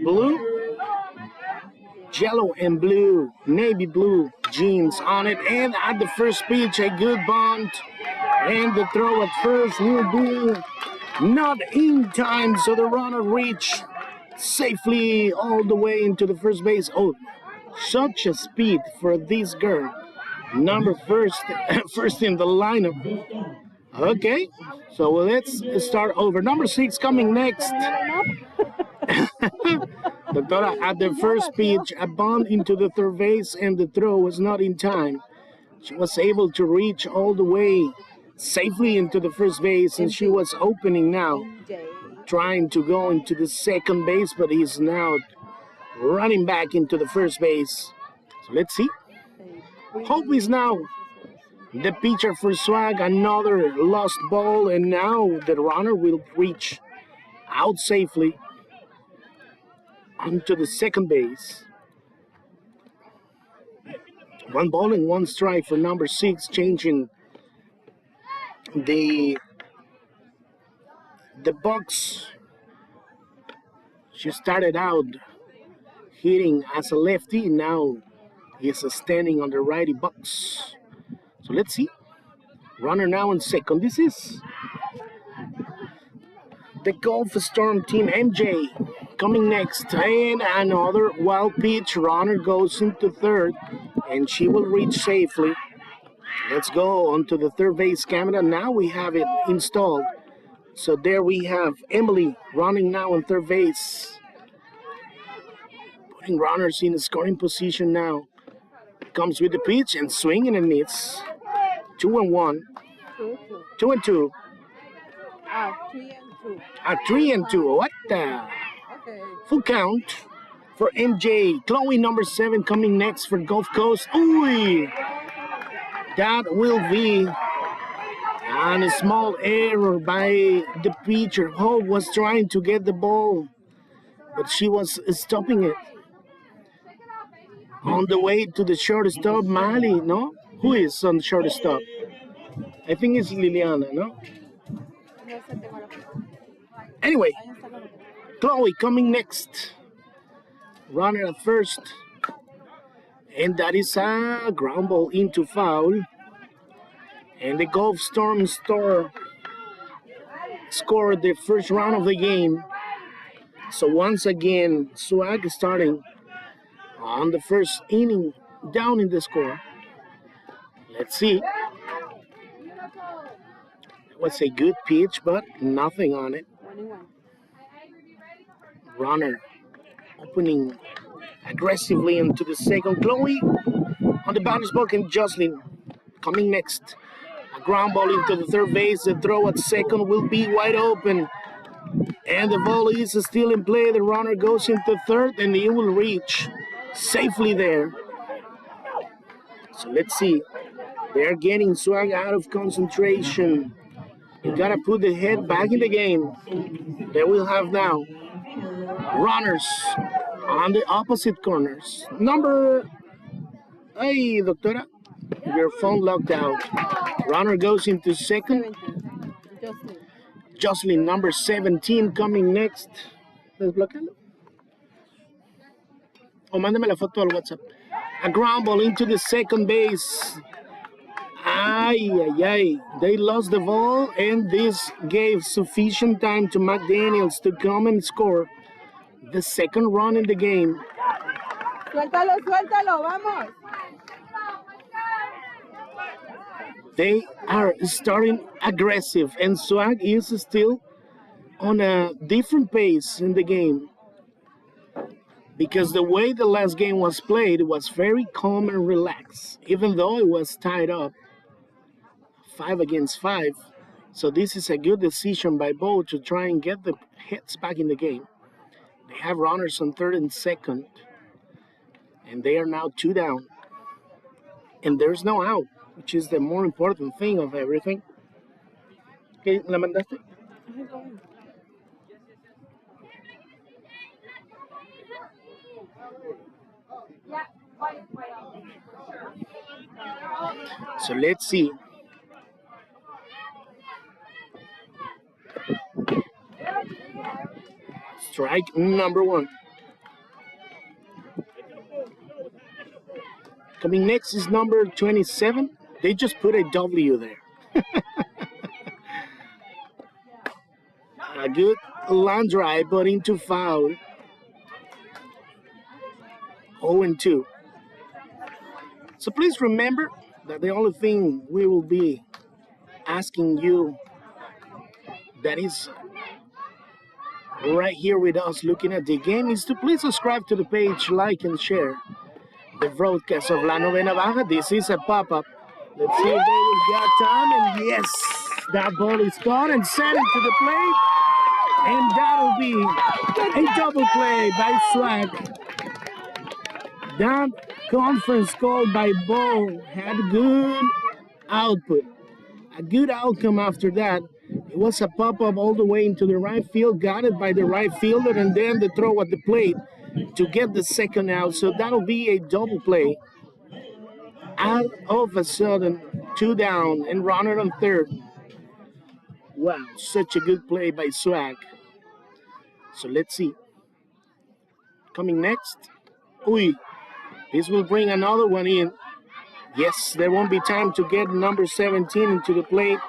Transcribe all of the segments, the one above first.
Blue, yellow and blue, navy blue jeans on it. And at the first pitch, a good bunt. And the throw at first will be not in time, so the runner reached safely all the way into the first base. Oh, such a speed for this girl. Number first, first in the lineup. Okay, so let's start over. Number 6 coming next. Doctora, at the first pitch, a bunt into the third base, and the throw was not in time. She was able to reach all the way safely into the first base, and she was opening now, trying to go into the second base, but he's now running back into the first base. So let's see. Hope is now the pitcher for Swag, another lost ball, and now the runner will reach out safely onto the second base. 1 ball and 1 strike for number 6, changing the box. She started out hitting as a lefty, now is standing on the righty box. So let's see. Runner now on second. This is the Gulf Storm team, MJ, coming next. And another wild pitch. Runner goes into third, and she will reach safely. Let's go onto the third base camera. Now we have it installed. So there we have Emily running now on third base. Putting runners in the scoring position now. Comes with the pitch and swinging and miss. 2-1. 2-2. 3-2. What the? Okay. Full count for MJ. Chloe, number 7, coming next for Gulf Coast. Ooh, that will be a small error by the pitcher. Hope was trying to get the ball, but she was stopping it. On the way to the shortstop, Mali, no? Who is on shortstop? I think it's Liliana, no? Anyway, Chloe coming next. Runner at first. And that is a ground ball into foul. And the Gulf Storm scored the first round of the game. So once again, Swag starting on the first inning, down in the score. Let's see. It was a good pitch, but nothing on it. Runner opening aggressively into the second. Chloe on the bounce block, and Jocelyn coming next. A ground ball into the third base. The throw at second will be wide open. And the ball is still in play. The runner goes into third, and he will reach safely there. So let's see. They're getting Swag out of concentration. You gotta put the head back in the game. They will have now runners on the opposite corners. Number, hey, doctora, your phone locked out. Runner goes into second. Jocelyn, number 17, coming next. Desbloquealo. O mándame la foto al WhatsApp. A ground ball into the second base. Ay, ay, ay. They lost the ball, and this gave sufficient time to McDaniels to come and score the second run in the game. Suéltalo, suéltalo, vamos. They are starting aggressive, and Swag is still on a different pace in the game because the way the last game was played was very calm and relaxed, even though it was tied up 5-5. So this is a good decision by Bo to try and get the hits back in the game. They have runners on third and second, and they are now 2 down. And there's no out, which is the more important thing of everything. Okay, ¿la mandaste? So let's see. Strike number 1. Coming next is number 27. They just put a W there. A good line drive, but into foul. 0-2. So please remember that the only thing we will be asking you that is right here with us looking at the game is to please subscribe to the page, like and share the broadcast of La Novena Baja. This is a pop-up. Let's see if they will got time, and yes, that ball is caught and sent into the plate, and that'll be a double play by Swag. That conference call by Bo had good output, a good outcome after that. It was a pop-up all the way into the right field, got it by the right fielder, and then the throw at the plate to get the second out. So that'll be a double play. All of a sudden, 2 down and runner on third. Wow, such a good play by Swag. So let's see. Coming next. Uy, this will bring another one in. Yes, there won't be time to get number 17 into the plate.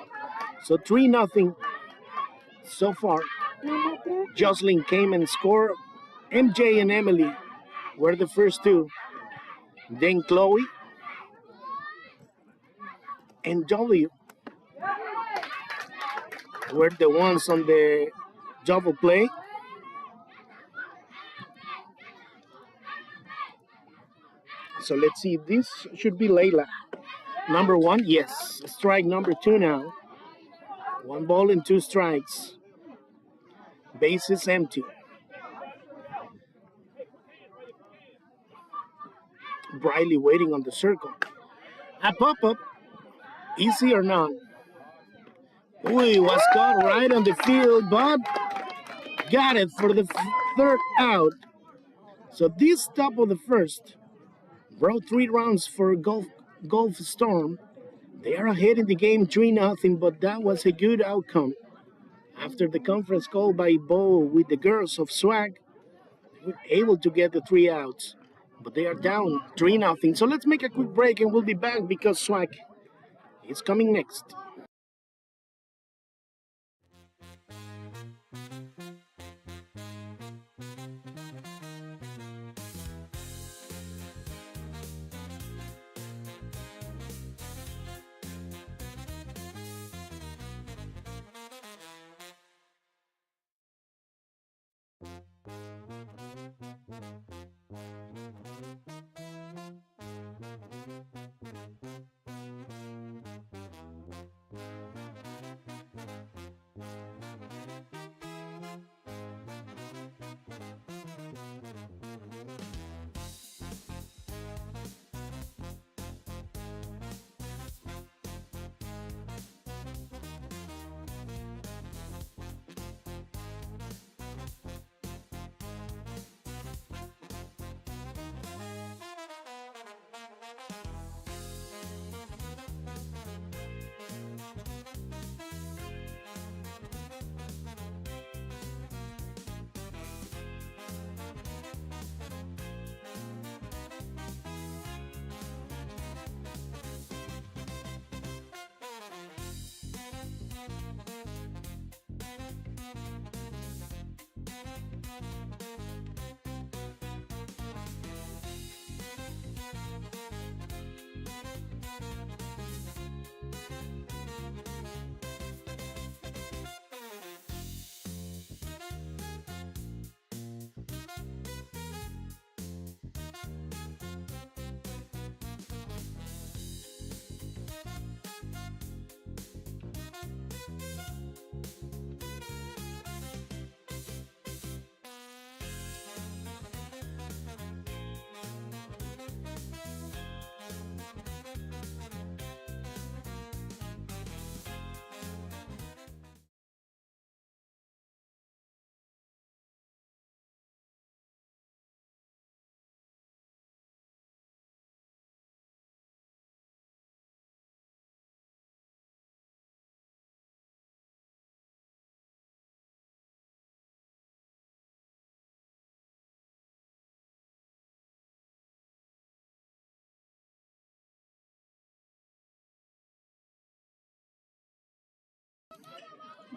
So 3-0 so far. Jocelyn came and scored. MJ and Emily were the first two. Then Chloe and W were the ones on the double play. So let's see. This should be Layla. Number 1, yes. Strike number 2 now. 1 ball and 2 strikes. Base is empty. Briley waiting on the circle. A pop-up. Easy or not? Uy, was caught right on the field, but got it for the third out. So this top of the first brought 3 rounds for Gulf Storm. They are ahead in the game 3-0, but that was a good outcome. After the conference call by Bo with the girls of Swag, they were able to get the 3 outs. But they are down 3-0. So let's make a quick break and we'll be back because Swag is coming next.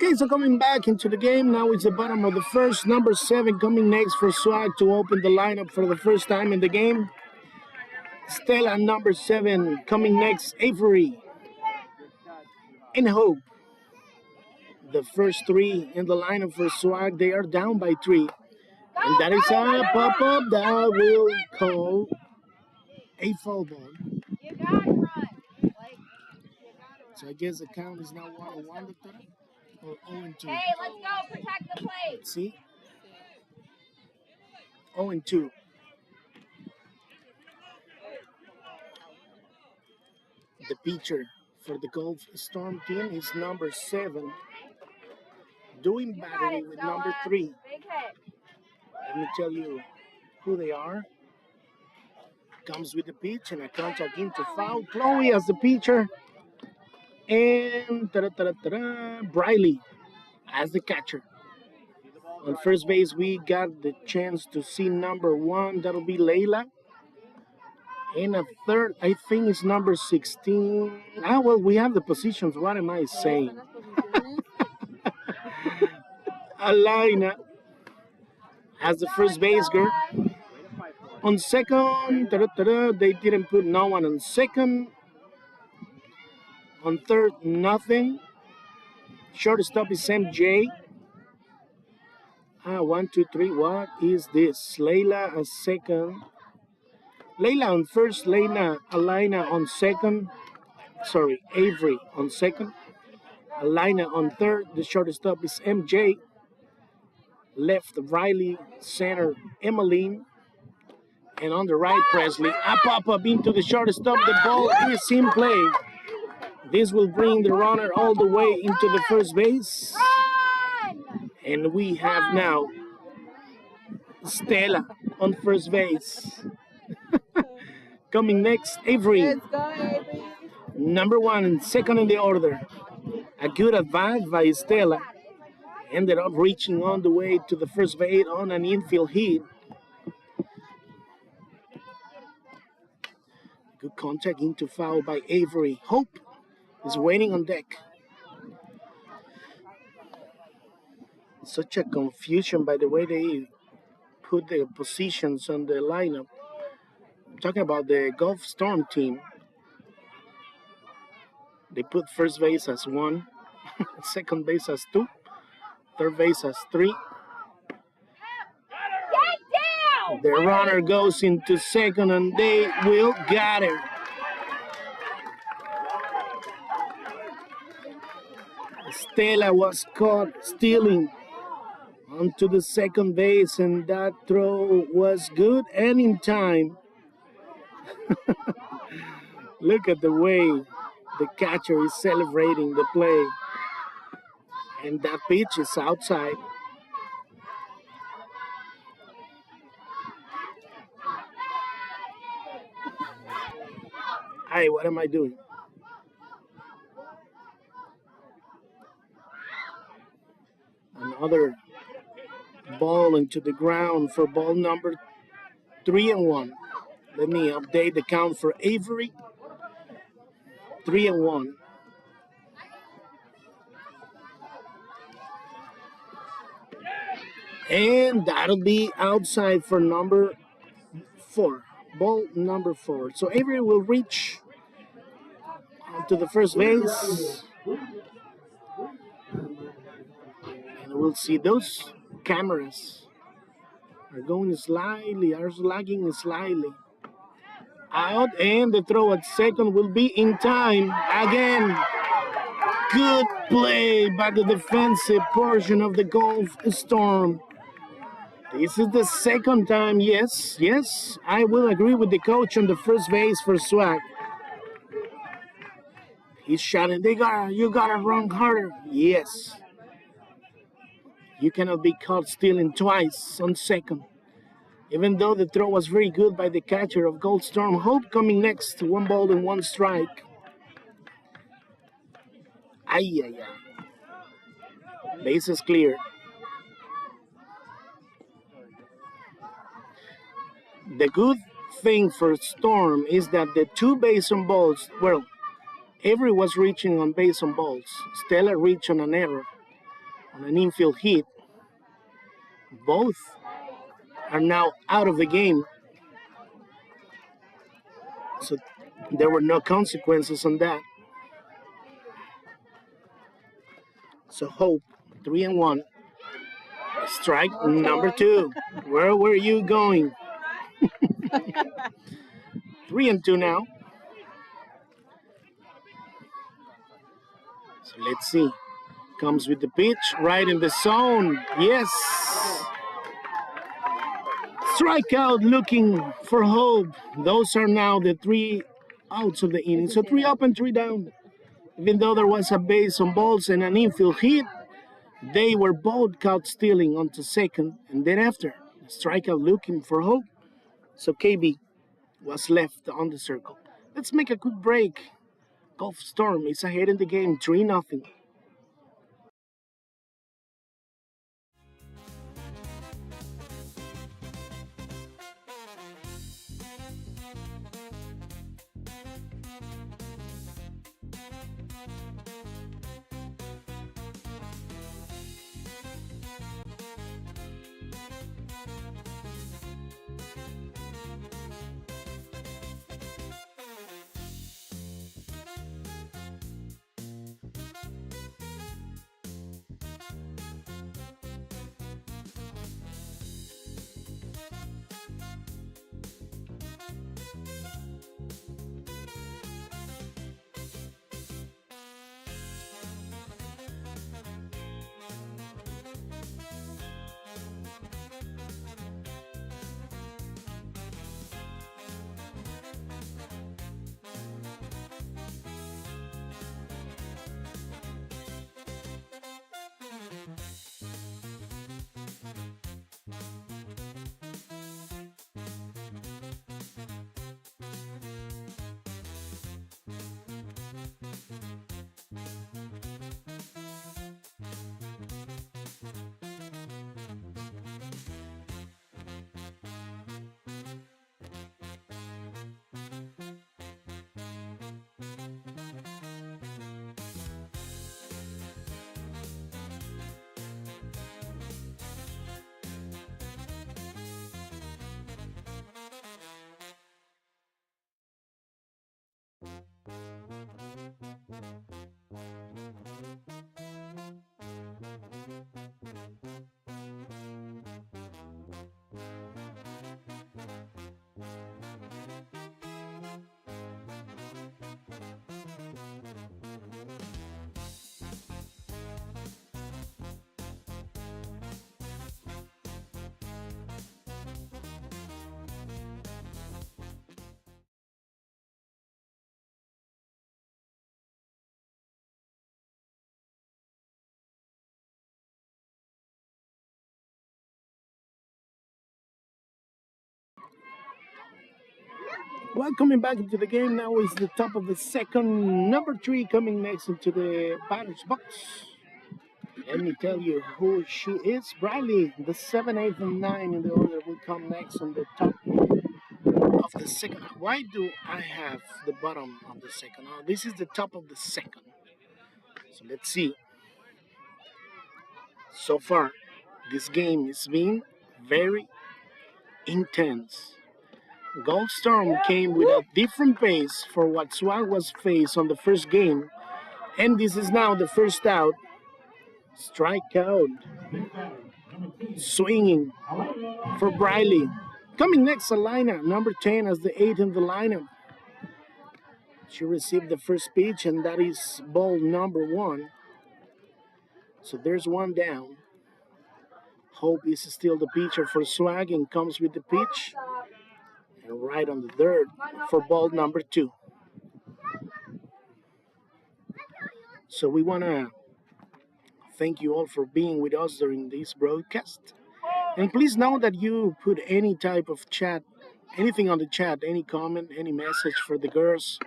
Okay, so coming back into the game, now it's the bottom of the first. Number 7 coming next for Swag to open the lineup for the first time in the game. Stella, number 7, coming next, Avery and Hope. The first 3 in the lineup for Swag, they are down by 3. And that is a pop-up that will call a foul ball. You gotta run. So I guess the count is now 1-1, Doctor? Or 0-2? Hey, let's go. Protect the plate. Let's see. 0-2. The pitcher for the Gulf Storm team is number 7. Doing battery with number 3. Big hit. Let me tell you who they are. Comes with the pitch and a contact into foul. Chloe as the pitcher. And Briley as the catcher. On first base, we got the chance to see number 1. That'll be Layla. And a third, I think it's number 16. Well, we have the positions. What am I saying? Alina as the first base girl. On second, they didn't put no one on second. On third, nothing. Shortstop is MJ. 1, 2, 3. What is this? Layla on second. Layla on first. Alina on second. Sorry, Avery on second. Alina on third. The shortstop is MJ. Left, Riley. Center, Emmeline. And on the right, Presley. A pop-up into the shortstop. The ball is in play. This will bring the runner all the way into the first base. And we have now Stella on first base. Coming next, Avery. Let's go, Avery. Number 1 and second in the order. A good advance by Stella. Ended up reaching on the way to the first base on an infield hit. Good contact into foul by Avery. Hope is waiting on deck. Such a confusion by the way they put the positions on the lineup. I'm talking about the Gulf Storm team. They put first base as 1, second base as 2, third base as 3. The runner goes into second and they will get it. Stella was caught stealing onto the second base and that throw was good and in time. Look at the way the catcher is celebrating the play. And that pitch is outside. Hey, what am I doing? Another ball into the ground for ball number 3-1. Let me update the count for Avery. 3-1. And that'll be outside for number 4. Ball number 4. So Avery will reach to the first base. And we'll see those cameras are going slightly, are lagging slightly. Out, and the throw at second will be in time. Again, good play by the defensive portion of the Gulf Storm. This is the second time, yes, I will agree with the coach on the first base for Swag. He's shouting, you gotta run harder. Yes. You cannot be caught stealing twice on second. Even though the throw was very good by the catcher of Gold Storm. Hope coming next, 1 ball and 1 strike. Ay. Bases clear. The good thing for Storm is that the 2 base on balls, well, Avery was reaching on base on balls. Stella reached on an error. on an infield hit. Both are now out of the game. So there were no consequences on that. So Hope, 3-1. Strike number 2. Where were you going? 3-2 now. So let's see. Comes with the pitch, right in the zone. Yes. Strikeout looking for Hope. Those are now the 3 outs of the inning. So 3 up and 3 down. Even though there was a base on balls and an infield hit, they were both caught stealing onto second, and then after, strikeout looking for Hope. So KB was left on the circle. Let's make a quick break. Gulf Storm is ahead in the game, 3-0. Welcoming back into the game now is the top of the second. Number 3 coming next into the batter's box. Let me tell you who she is. Bradley, the 7, 8, and 9 in the order will come next on the top of the second. Why do I have the bottom of the second? Oh, this is the top of the second. So let's see. So far, this game is being very intense. Gold Storm came with a different pace for what Swag was faced on the first game. And this is now the first out. Strikeout. Swinging for Briley. Coming next, Alina, number 10 as the 8 in the lineup. She received the first pitch, and that is ball number 1. So there's one down. Hope is still the pitcher for Swag and comes with the pitch. And right on the third for ball number 2. So we want to thank you all for being with us during this broadcast. And please know that you put any type of chat, anything on the chat, any comment, any message for the girls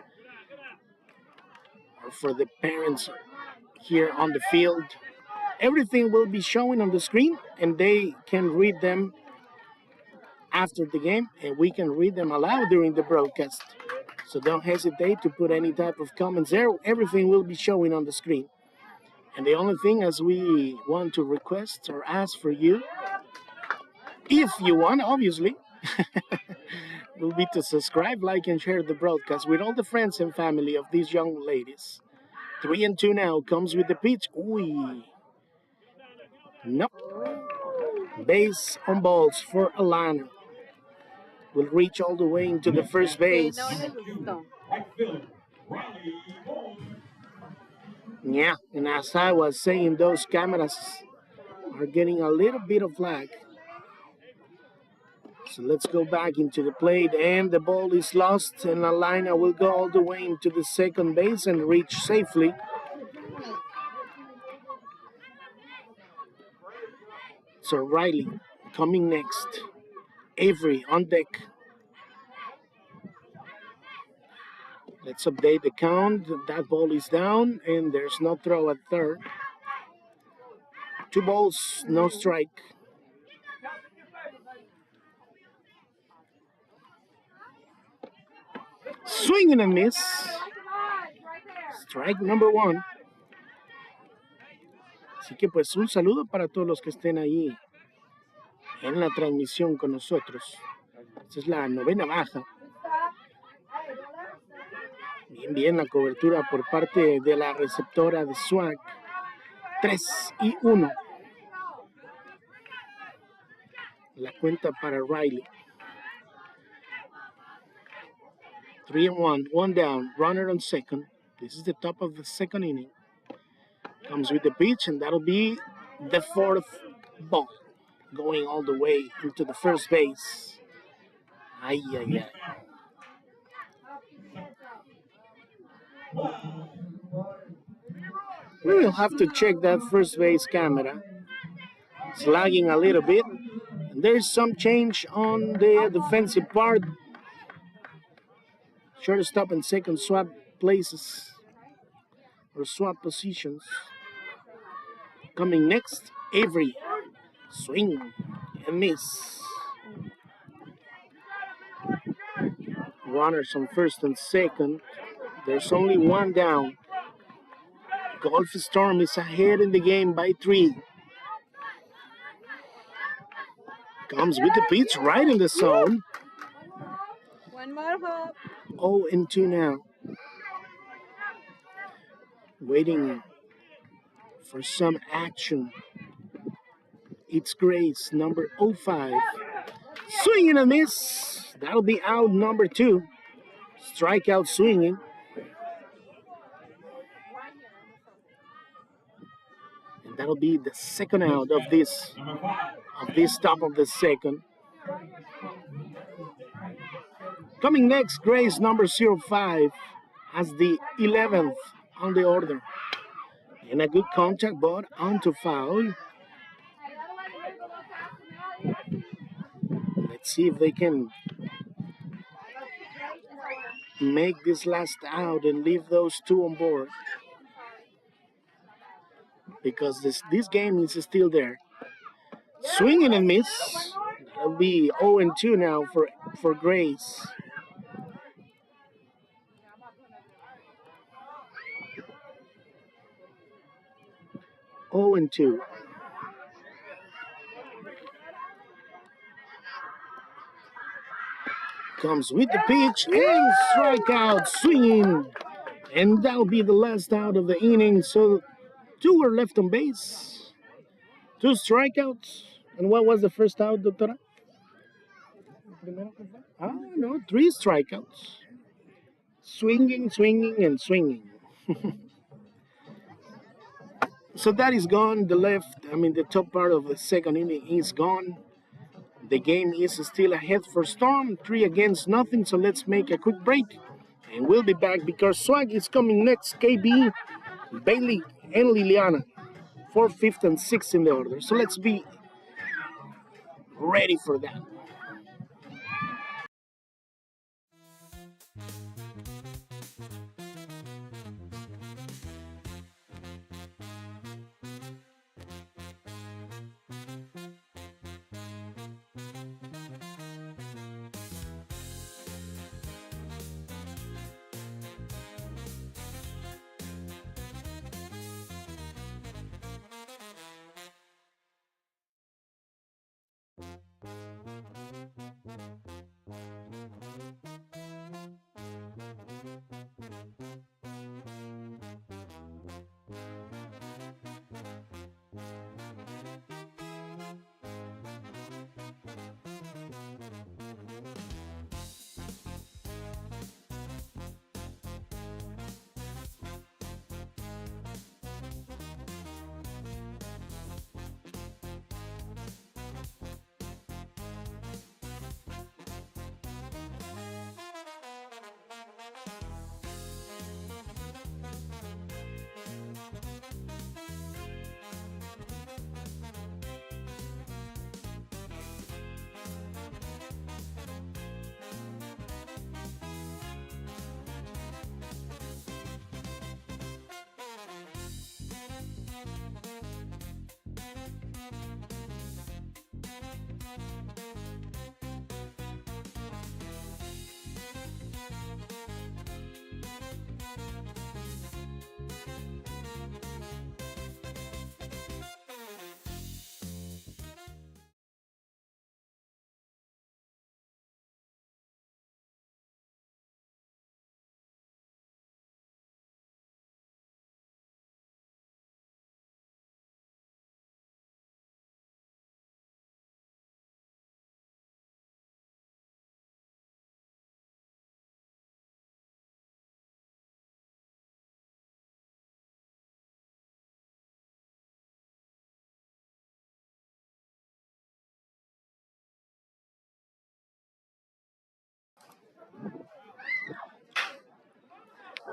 or for the parents here on the field. Everything will be showing on the screen and they can read them after the game and we can read them aloud during the broadcast. So don't hesitate to put any type of comments there. Everything will be showing on the screen. And the only thing as we want to request or ask for you, if you want, obviously, will be to subscribe, like, and share the broadcast with all the friends and family of these young ladies. 3-2 now comes with the pitch. Ooh. Nope. Base on balls for Alana. Will reach all the way into the first base. Yeah, and as I was saying, those cameras are getting a little bit of lag. So let's go back into the plate, and the ball is lost, and Alana will go all the way into the second base and reach safely. So Riley coming next. Avery on deck. Let's update the count. That ball is down, and there's no throw at third. 2 balls, no strike. Swing and a miss. Strike number 1. Así que pues un saludo para todos los que estén ahí en la transmisión con nosotros. Esta es la 9ª baja. Bien la cobertura por parte de la receptora de Swag. 3-1. La cuenta para Riley. 3-1, 1 down, runner on second. This is the top of the second inning. Comes with the pitch, and that'll be the 4th ball, going all the way into the first base. Ay. We will have to check that first base camera. It's lagging a little bit. And there's some change on the defensive part. Shortstop and second swap places or swap positions. Coming next, Avery. Swing and miss. Runners on first and second. There's only 1 down. Golf Storm is ahead in the game by 3. Comes with the pitch right in the zone. 1 more hop. 0-2 now. Waiting for some action. It's Grace, number 05. Swing and a miss. That'll be out number 2. Strikeout swinging. And that'll be the second out of this top of the second. Coming next, Grace, number 05, has the 11th on the order. And a good contact, but onto foul. Let's see if they can make this last out and leave those 2 on board. Because this game is still there. Swing and a miss. It'll be 0-2 now for Grace. Oh and 2. Comes with the pitch and strikeout swinging. And that'll be the last out of the inning. So 2 were left on base. 2 strikeouts. And what was the first out, Doctora? No, 3 strikeouts. Swinging, and swinging. So that is gone. The top part of the second inning is gone. The game is still ahead for Storm, 3-0. So let's make a quick break. And we'll be back because Swag is coming next. KB, Bailey, and Liliana. 4th, 5th, and 6th in the order. So let's be ready for that.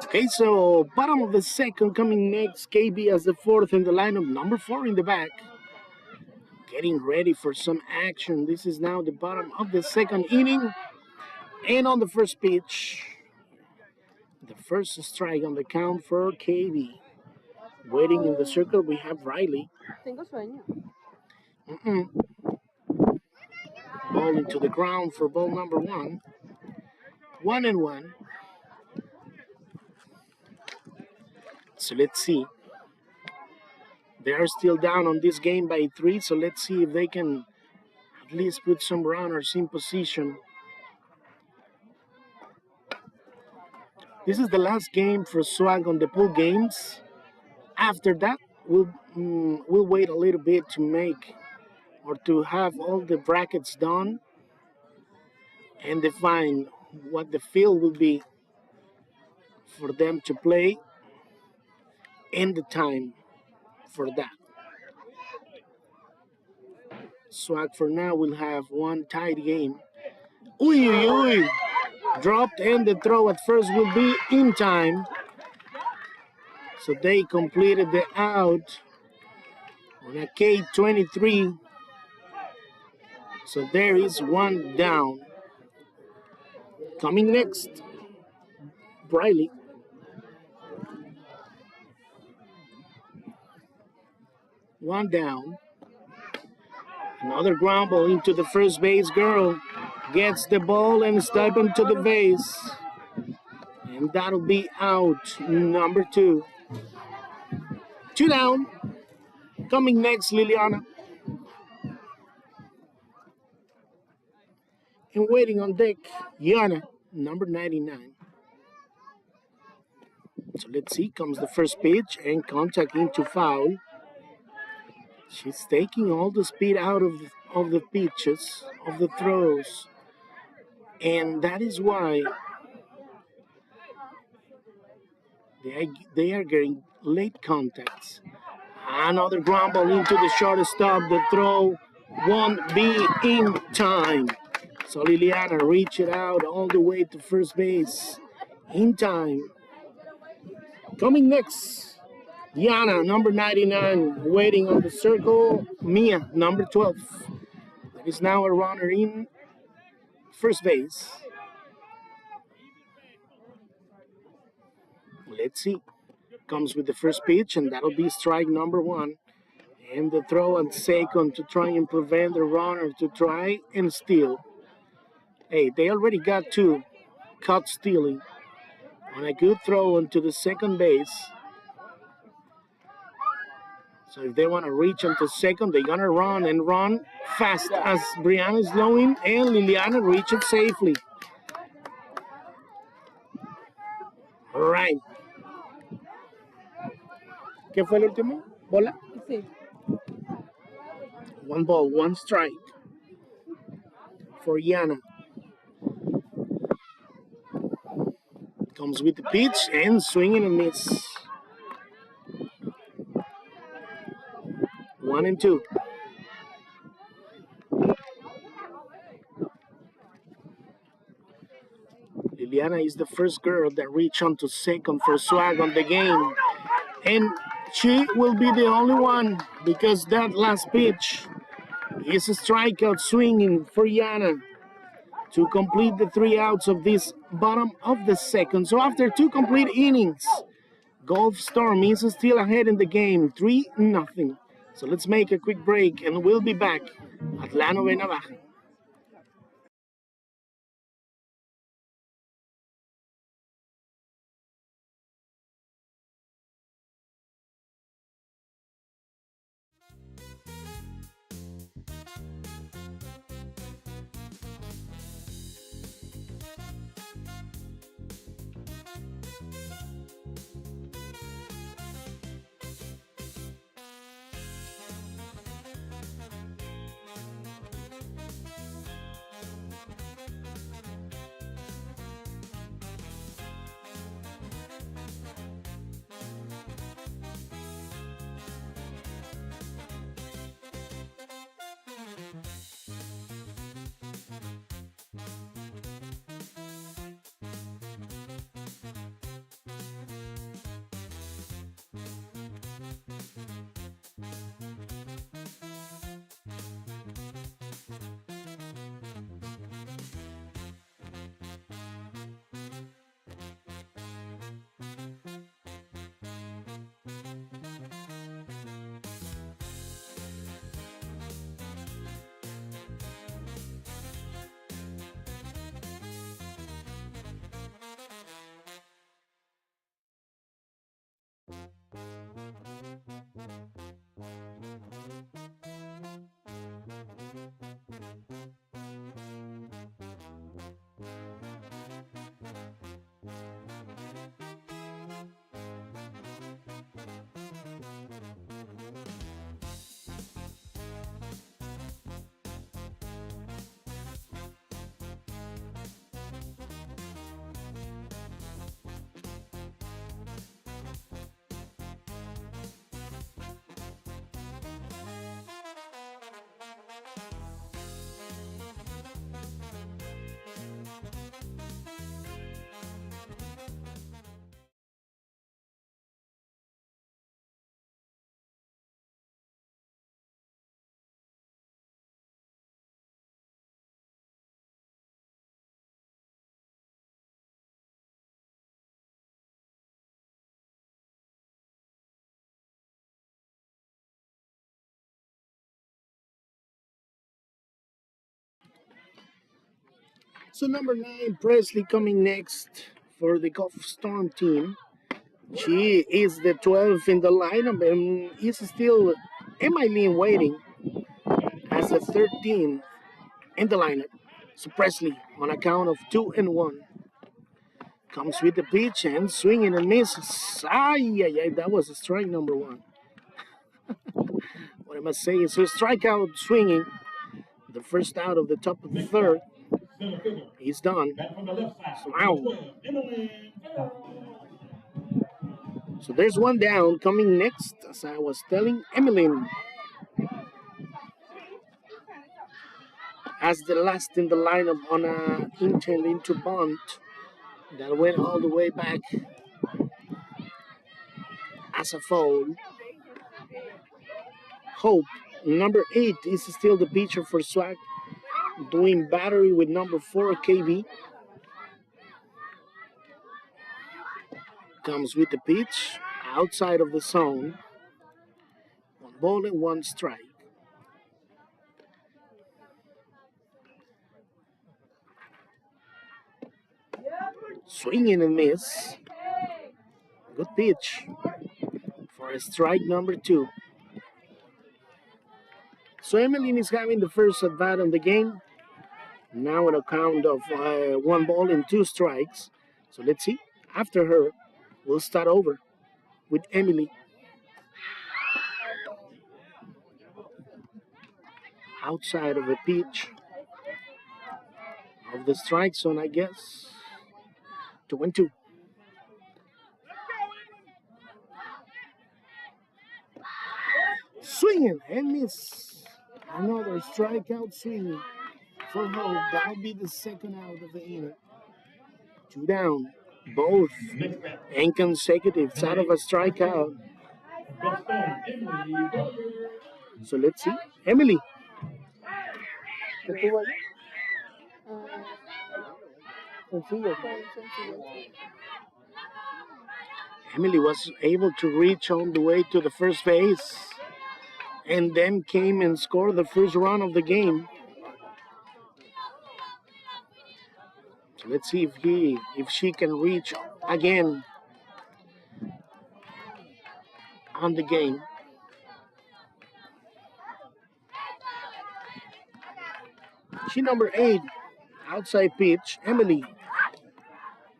Okay, so bottom of the second coming next, KB as the fourth in the lineup, number 4 in the back. Getting ready for some action. This is now the bottom of the second inning. And on the first pitch, the first strike on the count for KB. Waiting in the circle, we have Riley. Tengo sueño. Ball into the ground for ball number 1. 1-1. So let's see. They are still down on this game by 3, so let's see if they can at least put some runners in position. This is the last game for Swag on the pool games. After that, we'll wait a little bit to make or to have all the brackets done and define what the field will be for them to play and the time for that. Swag for now will have one tied game. Uy, uy, uy. Dropped and the throw at first will be in time. So they completed the out on a K23. So there is one down. Coming next, Briley. One down. Another ground ball into the first base girl. Gets the ball and step into the base. And that'll be out. Number 2. 2 down. Coming next, Liliana. And waiting on deck, Yana, number 99. So let's see, comes the first pitch and contact into foul. She's taking all the speed out of the pitches, of the throws. And that is why they are getting late contacts. Another ground ball into the shortstop. The throw won't be in time. So Liliana reached it out all the way to first base in time. Coming next, Diana, number 99, waiting on the circle. Mia, number 12. There is now a runner in first base. Let's see. Comes with the first pitch, and that'll be strike number 1. And the throw on second to try and prevent the runner to try and steal. Hey, they already got 2 caught stealing on a good throw onto the second base. So if they want to reach into second, they're gonna run and run fast as Brianna is blowing, and Liliana reach it safely. All right. ¿Qué fue el último? ¿Bola? Sí. One ball, one strike for Yana. Comes with the pitch and swinging and miss. 1-2. Liliana is the first girl that reached onto second for swag on the game. And she will be the only one because that last pitch is a strikeout swinging for Yana to complete the 3 outs of this bottom of the second. So after 2 complete innings, Gulf Storm is still ahead in the game, 3-0. So let's make a quick break and we'll be back at La Novena Baja. So number 9, Presley coming next for the Gulf Storm team. She is the 12th in the lineup and is still Emily waiting as the 13th in the lineup. So Presley on a count of 2-1 comes with the pitch and swinging and misses. That was a strike number 1. What I must say is a strikeout swinging. The first out of the top of the third. He's done. So there's one down coming next, as I was telling Emmeline. As the last in the lineup on a intent into bunt that went all the way back as a foul. Hope, number 8, is still the pitcher for Swag, doing battery with number 4, KB. Comes with the pitch outside of the zone. 1 ball and 1 strike. Swinging and miss. Good pitch for a strike number 2. So Emmeline is having the first at bat on the game. Now at a count of 1 ball and 2 strikes. So let's see. After her, we'll start over with Emily. Outside of the pitch of the strike zone, I guess. 2-2. Swinging and miss. Another strikeout swing for home. That'll be the second out of the inning. 2 down. Both inconsecutive out of a strikeout. So let's see. Emily. Emily was able to reach all the way to the first base and then came and scored the first run of the game. So let's see if she can reach again on the game. She number 8, outside pitch, Emily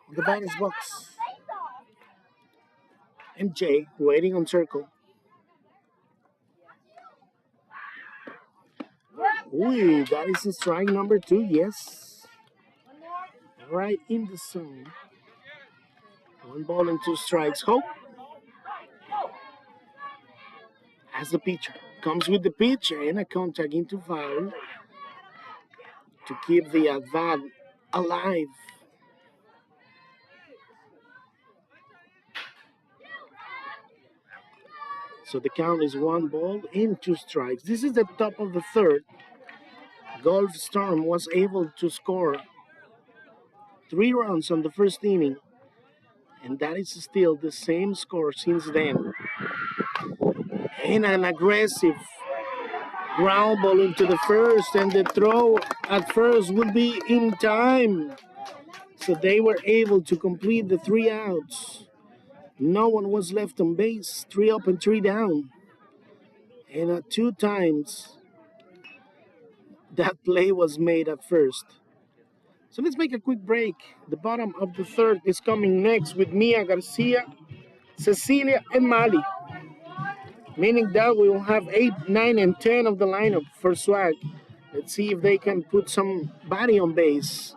on the batter's box. MJ waiting on circle. Ooh, that is a strike number 2, yes. Right in the zone. 1 ball and 2 strikes. Hope as the pitcher comes with the pitch and a contact into foul to keep the at-bat alive. So the count is 1 ball and 2 strikes. This is the top of the third. Gulf Storm was able to score 3 runs on the first inning, and that is still the same score since then. And an aggressive ground ball into the first, and the throw at first would be in time. So they were able to complete the 3 outs. No one was left on base, 3 up and 3 down. And at 2 times, that play was made at first. So let's make a quick break. The bottom of the third is coming next with Mia Garcia, Cecilia, and Mali. Meaning that we will have 8, 9, and 10 of the lineup for Swag. Let's see if they can put somebody on base.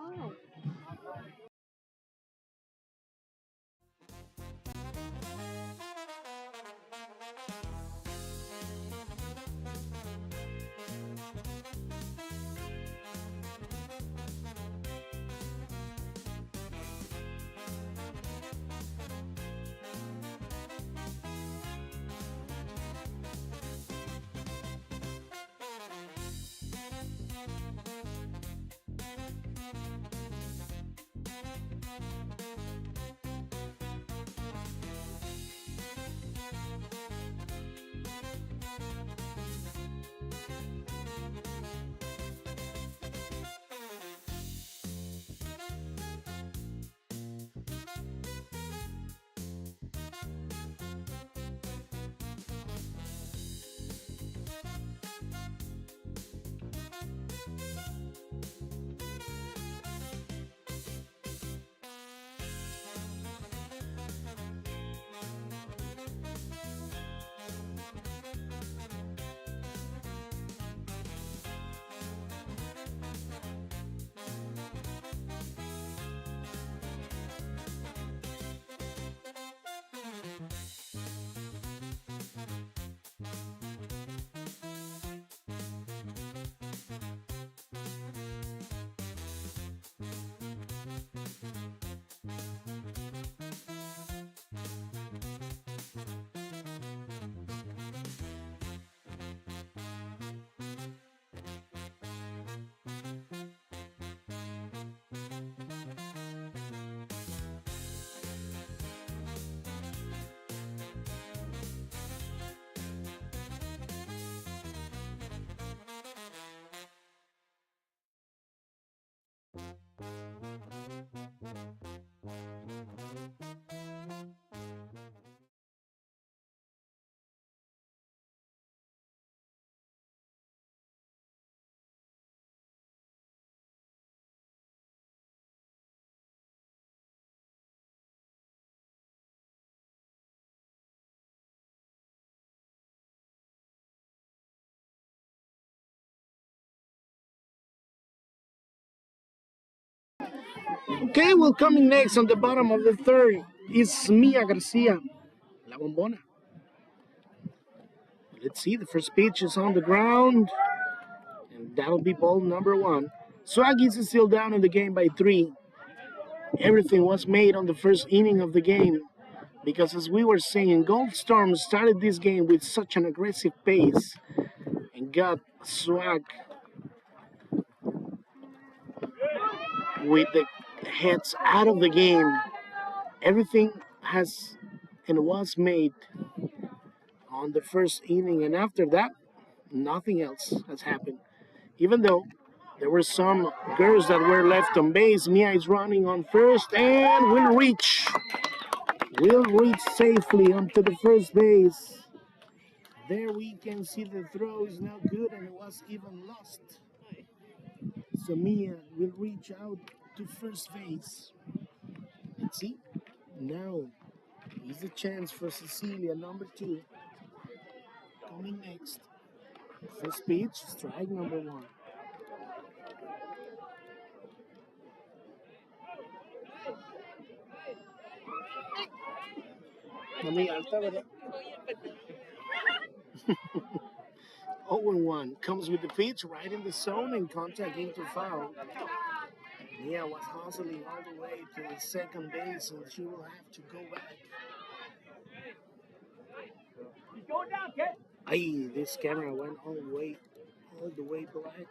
Okay, well, coming next on the bottom of the third is Mia Garcia, La Bombona. Let's see, the first pitch is on the ground, and that'll be ball number one. Swaggies is still down in the game by 3. Everything was made on the first inning of the game because, as we were saying, Gold Storm started this game with such an aggressive pace and got Swag with the heads out of the game. Everything has and was made on the first inning, and after that, nothing else has happened. Even though there were some girls that were left on base, Mia is running on first and will reach safely onto the first base. There we can see the throw is not good and it was even lost. So Mia will reach out to first base. Let's see. Now is the chance for Cecilia, number 2. Coming next. First pitch, strike number 1. Mami, alta, ¿verdad? 0-1 comes with the pitch right in the zone and contact into foul. Mia was hustling all the way to the second base and she will have to go back. Ay, this camera went all the way black.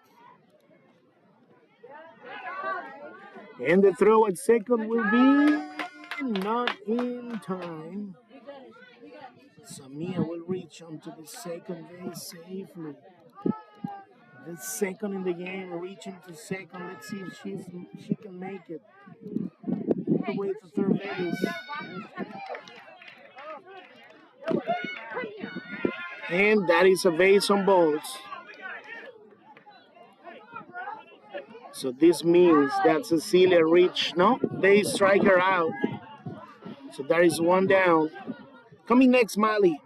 And the throw at second will be not in time. So Mia will reach onto the second base safely. The second in the game, reaching to second. Let's see if she can make it. All the way to third base. And that is a base on balls. So this means that Cecilia reached. No, they strike her out. So there is one down. Coming next, Miley.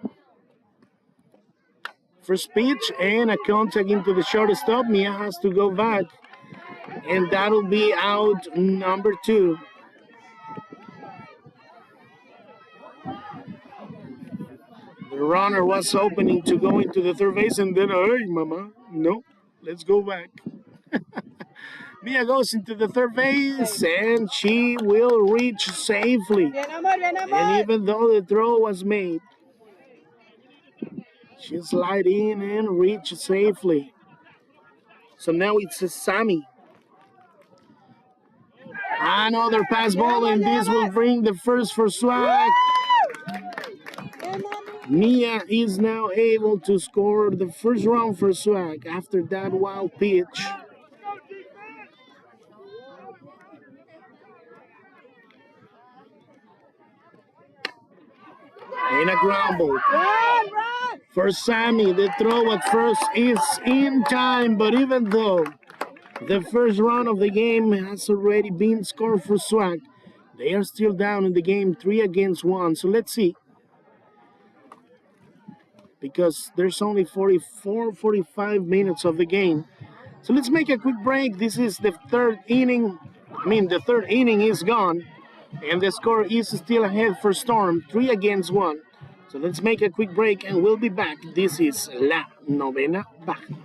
First pitch and a contact into the shortstop. Mia has to go back. And that'll be out number 2. The runner was opening to go into the third base, and then, hey, mama, no, let's go back. Mia goes into the third base, and she will reach safely. And even though the throw was made, she slide in and reach safely. So now it's a Sammy. Another pass ball, and this will bring the first for Swag. Mia is now able to score the first run for Swag after that wild pitch. And a ground ball. For Sammy, the throw at first is in time, but even though the first round of the game has already been scored for Swag, they are still down in the game 3-1. So let's see. Because there's only 45 minutes of the game. So let's make a quick break. This is the third inning. The third inning is gone. And the score is still ahead for Storm, 3-1. So let's make a quick break and we'll be back. This is La Novena Baja.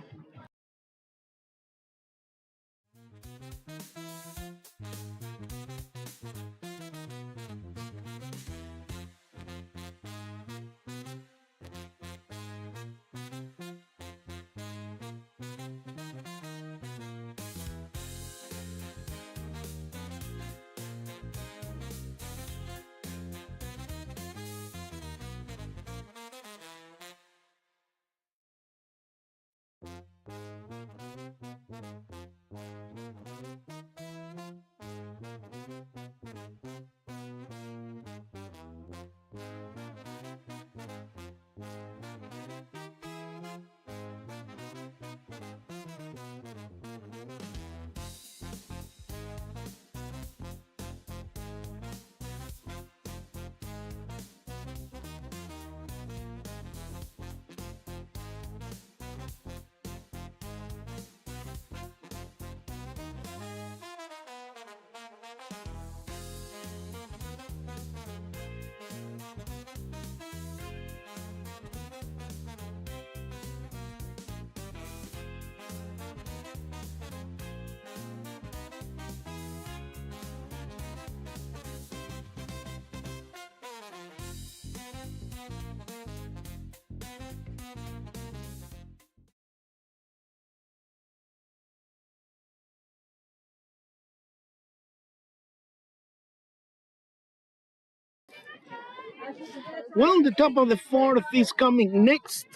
Well, the top of the fourth is coming next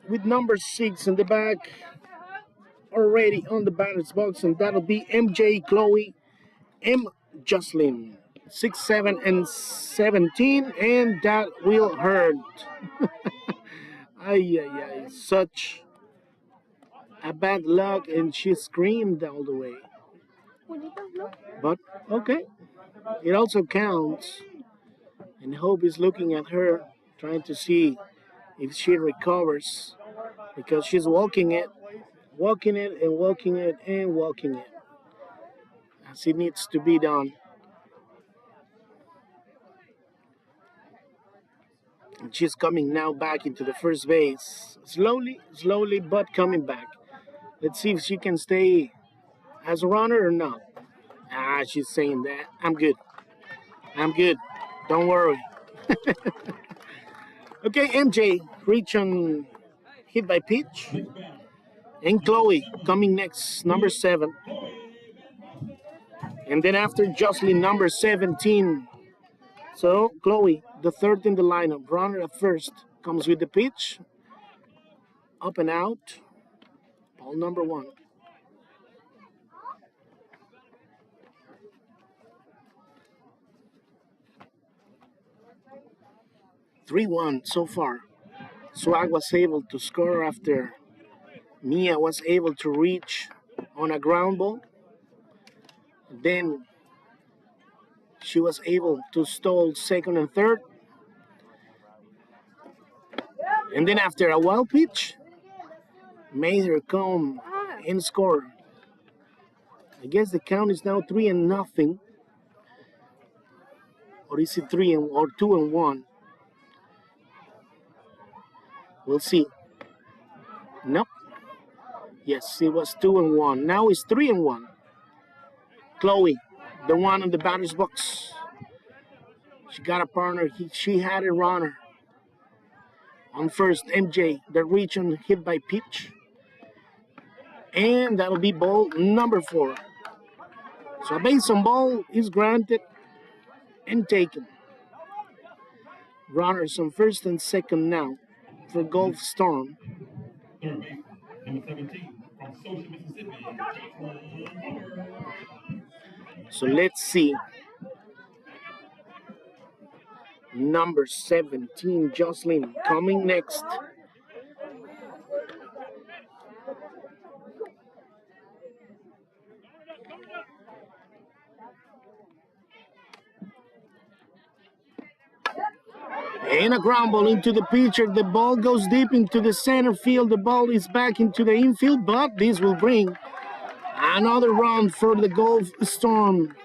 with number 6 in the back already on the batter's box, and that'll be MJ Chloe M. Jocelyn. 6, 7, and 17, and that will hurt. Ay, ay, ay. Such a bad luck, and she screamed all the way. But okay, it also counts. And Hope is looking at her, trying to see if she recovers because she's walking it, and walking it, and walking it as it needs to be done. And she's coming now back into the first base, slowly, slowly, but coming back. Let's see if she can stay as a runner or not. Ah, she's saying that. I'm good. I'm good. Don't worry. Okay, MJ, reach on hit by pitch. And Chloe coming next, number 7. And then after Jocelyn, number 17. So Chloe, the third in the lineup, runner at first, comes with the pitch. Up and out. Ball number 1. Three-one so far. Swag was able to score after Mia was able to reach on a ground ball. Then she was able to stall second and third. And then after a wild pitch, made her come and score. I guess the count is now 3-0. Or is it 2-1? We'll see. Nope. Yes, it was 2-1. Now it's 3-1. Chloe, the one in the batter's box. She got a partner. She had a runner. On first, MJ, the reach on hit by pitch. And that'll be ball number 4. So a base on ball is granted and taken. Runners on first and second now for Gulf Storm. Third baseman, number 17, from Social, Mississippi. So let's see. Number 17, Jocelyn, coming next. And a ground ball into the pitcher. The ball goes deep into the center field. The ball is back into the infield, but this will bring another run for the Gulf Storm.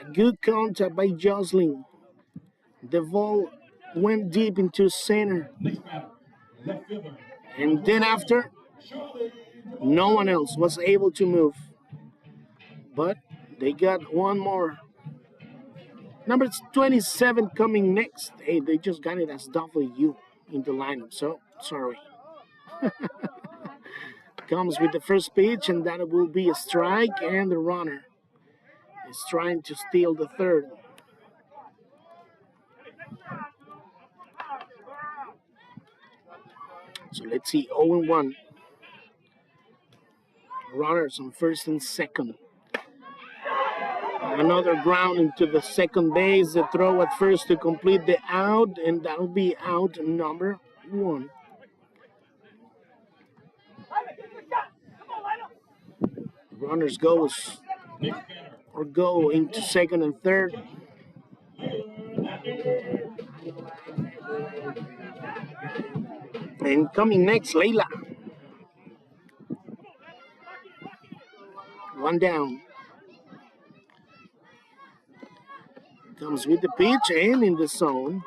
A good contact by Jocelyn. The ball went deep into center. And then after, no one else was able to move. But they got one more. Number 27 coming next. Hey, they just got it as W in the lineup, so sorry. Comes with the first pitch, and that will be a strike, and the runner is trying to steal the third. So let's see, 0-1. Runners on first and second. Another ground into the second base. The throw at first to complete the out, and that'll be out number 1. Runners go into second and third. And coming next, Layla. One down. Comes with the pitch and in the zone.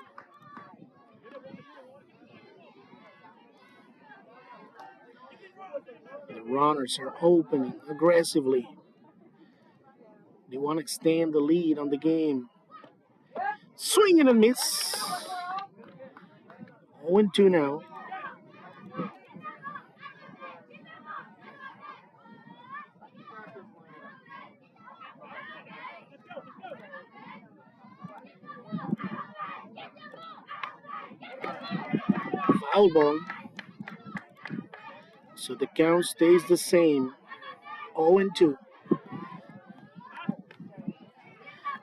The runners are opening aggressively. They want to extend the lead on the game. Swing and a miss. 0-2 now. foul ball. So the count stays the same, 0-2.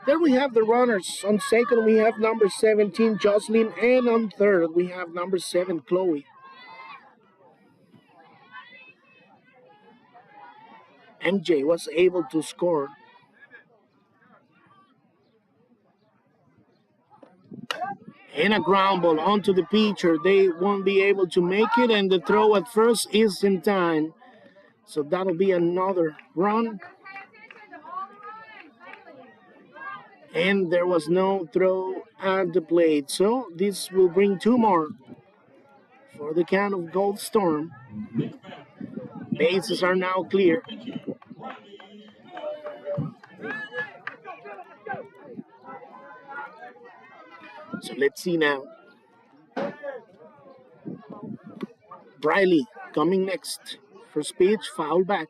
Then we have the runners. On second, we have number 17, Jocelyn, and on third, we have number 7, Chloe. MJ was able to score. And a ground ball onto the pitcher. They won't be able to make it, and the throw at first is in time. So that'll be another run. And there was no throw at the plate. So this will bring 2 more for the count of Gold Storm. Bases are now clear. So let's see now. Briley coming next. First pitch, foul back.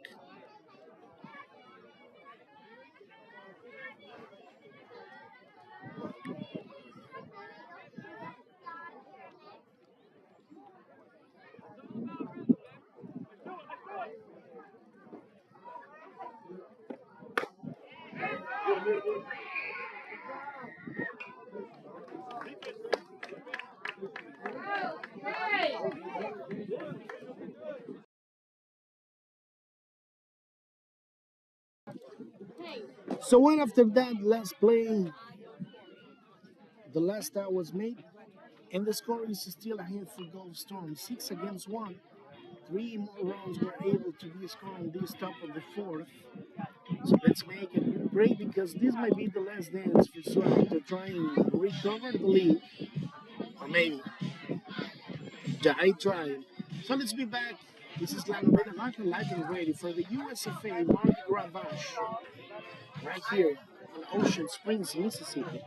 So when after that last play, the last out was made, and the score is still ahead for Gold Storm, 6-1. 3 more runs were able to be scored on this top of the fourth. So let's make a good break because this might be the last dance for Swag to try and recover the lead, or maybe die trying. So let's be back. This is La Novena live and ready for the USFA Mardi Gras Bash right here in Ocean Springs, Mississippi.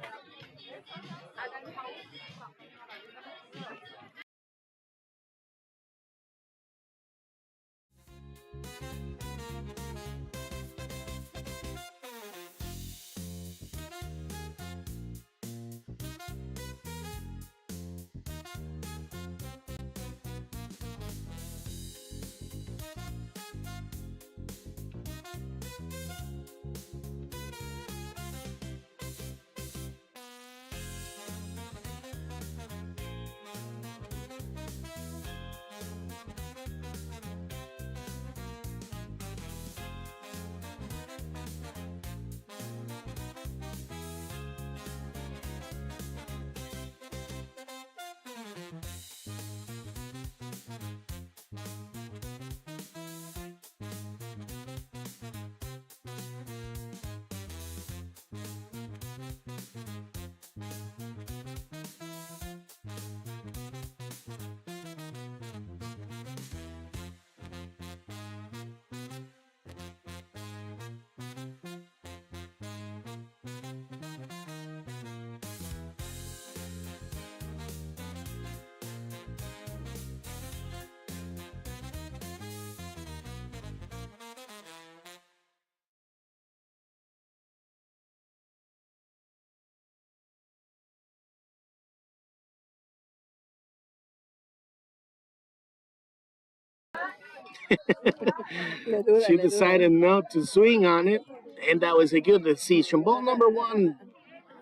She decided not to swing on it, and that was a good decision. Ball number 1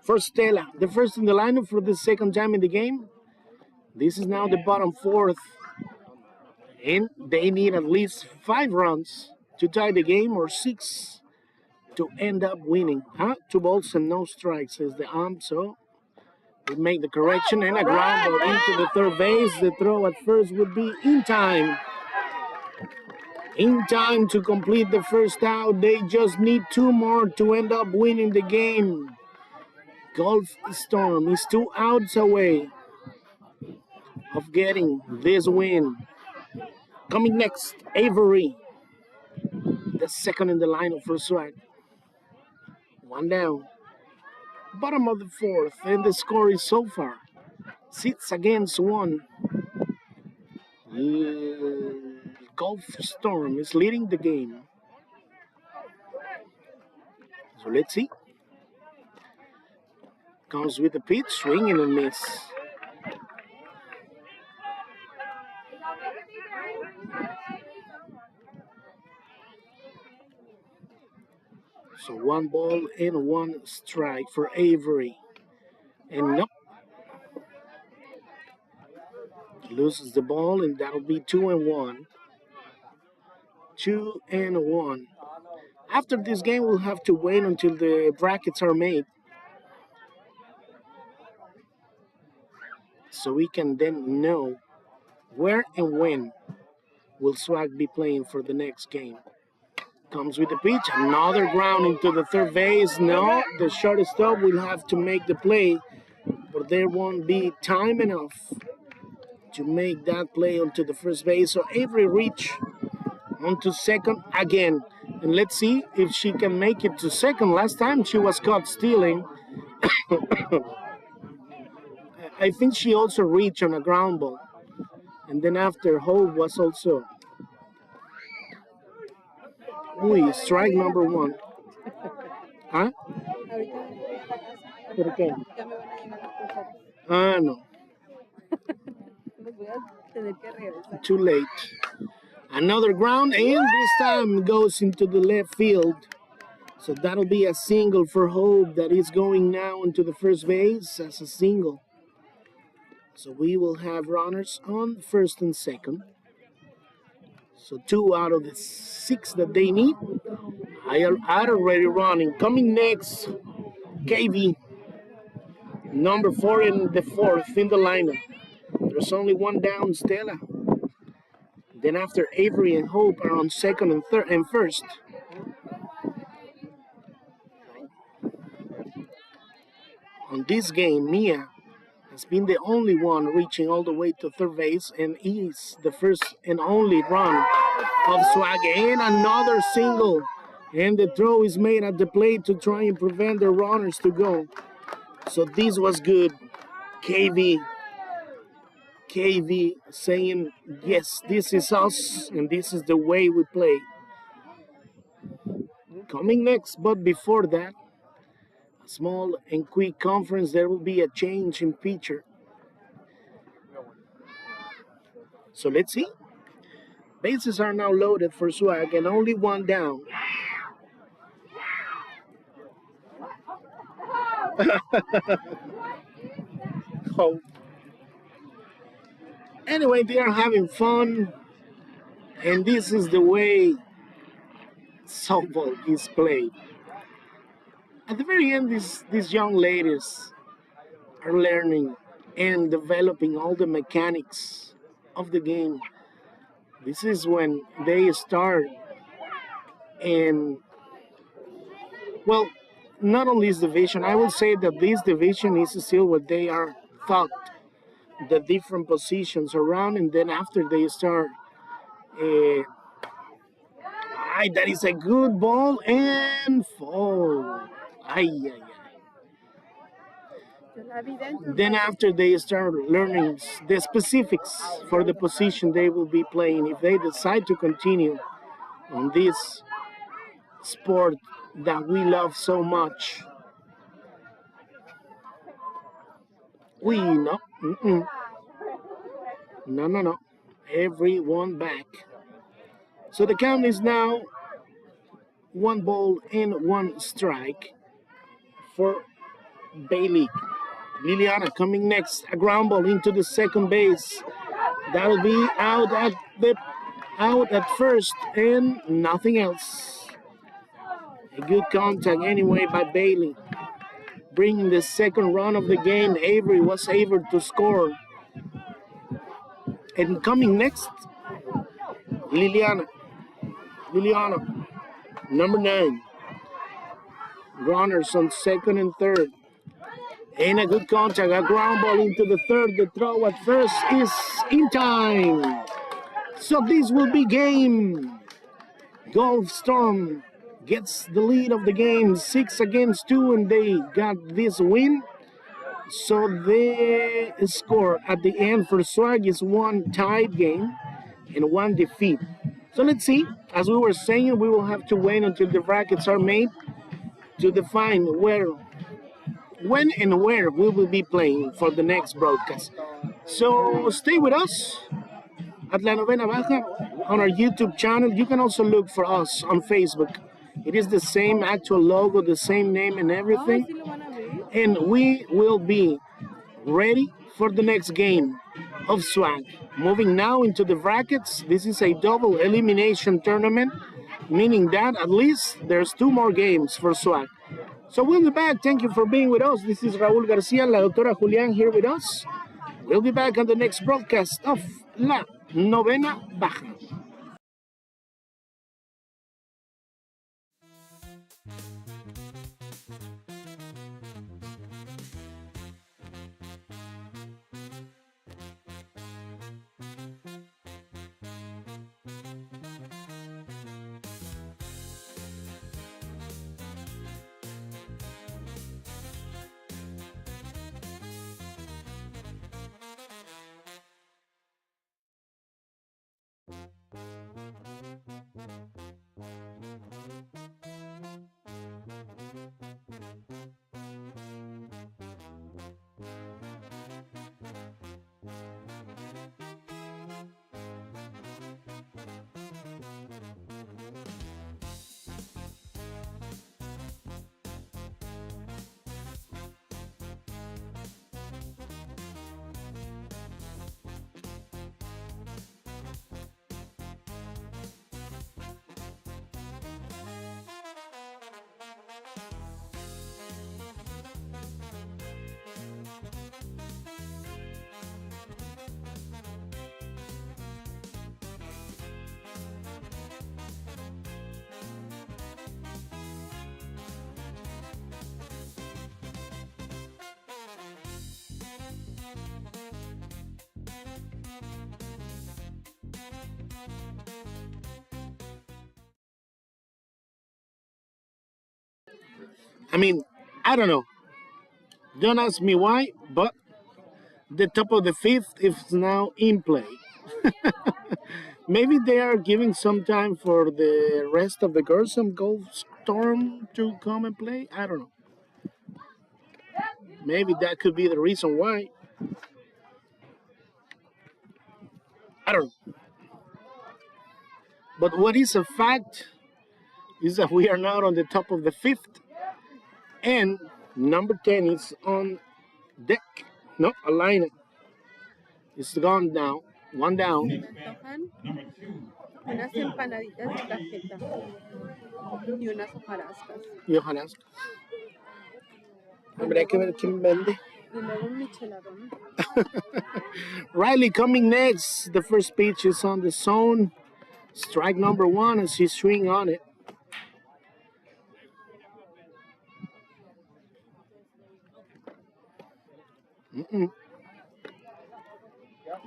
for Stella, the first in the lineup for the second time in the game. This is now the bottom fourth, and they need at least 5 runs to tie the game or 6 to end up winning. 2 balls and no strikes, says the ump. So we make the correction and a ground ball into the third base. The throw at first would be in time. In time to complete the first out. They just need 2 more to end up winning the game. Gold Storm is 2 outs away of getting this win. Coming next, Avery, the second in the lineup for Swag. 1 down. Bottom of the fourth, and the score is so far 6-1. Gold Storm is leading the game. So let's see. Comes with a pitch, swing and a miss. So 1 ball and 1 strike for Avery. And nope, loses the ball, and that'll be 2-1. 2-1. After this game, we'll have to wait until the brackets are made, so we can then know where and when will Swag be playing for the next game. Comes with the pitch, another ground into the third base. No, the shortstop will have to make the play, but there won't be time enough to make that play onto the first base. So Avery reach onto second again. And let's see if she can make it to second. Last time she was caught stealing. I think she also reached on a ground ball. And then after, Hope was also. Uy, strike number 1. ¿Ah? ¿Por qué? Ya me van a llegar las cosas. Ah, no. Los voy a tener que regresar. Too late. Another ground, and this time goes into the left field. So that'll be a single for Hope that is going now into the first base as a single. So we will have runners on first and second. So 2 out of the 6 that they need are already running. Coming next, KV, number 4 and the 4th in the lineup. There's only 1 down, Stella. Then after, Avery and Hope are on second and third and first. On this game, Mia has been the only one reaching all the way to third base and is the first and only run of Swag. And another single. And the throw is made at the plate to try and prevent the runners to go. So this was good. KV saying, yes, this is us and this is the way we play. Coming next, but before that, a small and quick conference. There will be a change in pitcher. So let's see. Bases are now loaded for Swag and only 1 down. Oh. Anyway, they are having fun, and this is the way softball is played. At the very end, these young ladies are learning and developing all the mechanics of the game. This is when they start, and well, not only this division, I will say that this division is still where they are taught the different positions around, and then after they start, that is a good ball and fall. Then after they start learning the specifics for the position they will be playing, if they decide to continue on this sport that we love so much. No. No. Everyone back. So the count is now 1 ball and 1 strike for Bailey. Liliana coming next. A ground ball into the second base. That'll be out at first and nothing else. A good contact anyway by Bailey. Bringing the second run of the game. Avery was able to score. And coming next, Liliana, number 9. Runners on second and third. And a good contact, a ground ball into the third. The throw at first is in time. So this will be game. Gulf Storm gets the lead of the game, 6-2, and they got this win. So the score at the end for Swag is 1 tied game and 1 defeat. So let's see. As we were saying, we will have to wait until the brackets are made to define when and where we will be playing for the next broadcast. So stay with us at La Novena Baja on our YouTube channel. You can also look for us on Facebook It is the same actual logo, the same name and Ay, everything. sí lo van a ver. And we will be ready for the next game of swag. Moving now into the brackets. This is a double elimination tournament, meaning that at least there's 2 more games for swag. So we'll be back. Thank you for being with us. This is Raúl Garcia, la doctora Julián here with us. We'll be back on the next broadcast of La Novena Baja. I mean, I don't know. Don't ask me why, but the top of the fifth is now in play. Maybe they are giving some time for the rest of the girls some Gulf Storm to come and play. I don't know. Maybe that could be the reason why. I don't know. But what is a fact is that we are now on the top of the fifth, and number 10 is on deck. No, a line. It's gone now. One down. Antojan unas empanaditas de cajeta y unas hojarascas. Johannes. Hombre, hay que ver quién vende. Y luego un micheladón. Riley coming next. The first pitch is on the zone. Strike number 1 as he swing on it. Mm-mm.